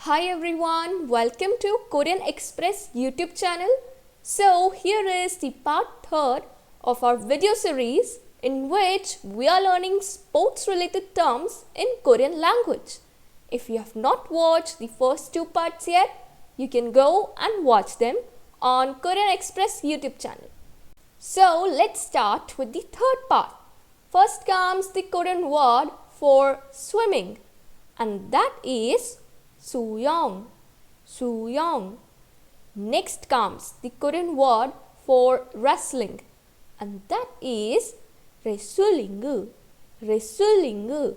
Hi everyone, welcome to Korean Express YouTube channel. So here is the part 3rd of our video series in which we are learning sports related terms in Korean language. If you have not watched the first 2 parts yet, you can go and watch them on Korean Express YouTube channel. So let's start with the 3rd part. First comes the Korean word for swimming, and that is 수영, 수영. Next comes the Korean word for wrestling, and that is wrestling, wrestling.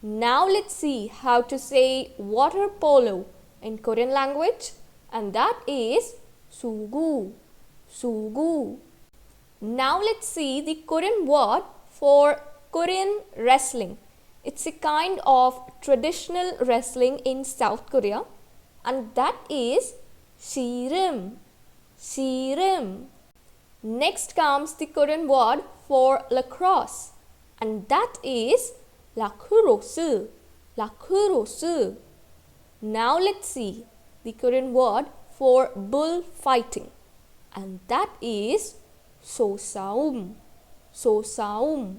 Now let's see how to say water polo in Korean language, and that is 수구, 수구. Now let's see the Korean word for Korean wrestling. It's a kind of traditional wrestling in South Korea, and that is 씨름, 씨름. Next comes the Korean word for lacrosse, and that is lacrosse, lacrosse. Now let's see the Korean word for bullfighting, and that is 소싸움, 소싸움.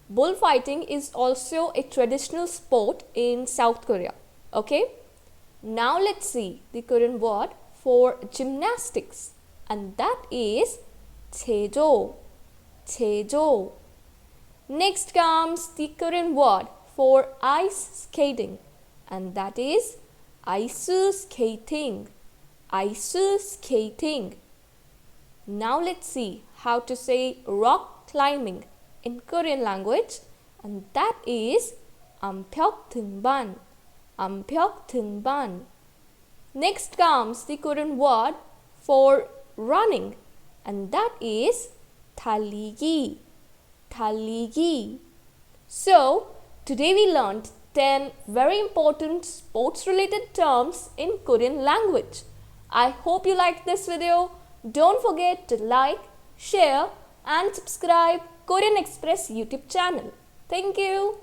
Bullfighting is also a traditional sport in South Korea. Okay? Now let's see the Korean word for gymnastics, and that is 제조, 제조. Next comes the Korean word for ice skating, and that is ice skating, ice skating. Now let's see how to say rock climbing in Korean language, and that is 암벽 등반, 암벽 등반. Next comes the Korean word for running, and that is 달리기, 달리기. So today we learned 10 very important sports related terms in Korean language. I hope you liked this video. Don't forget to like, share and subscribe Korean Express YouTube channel. Thank you.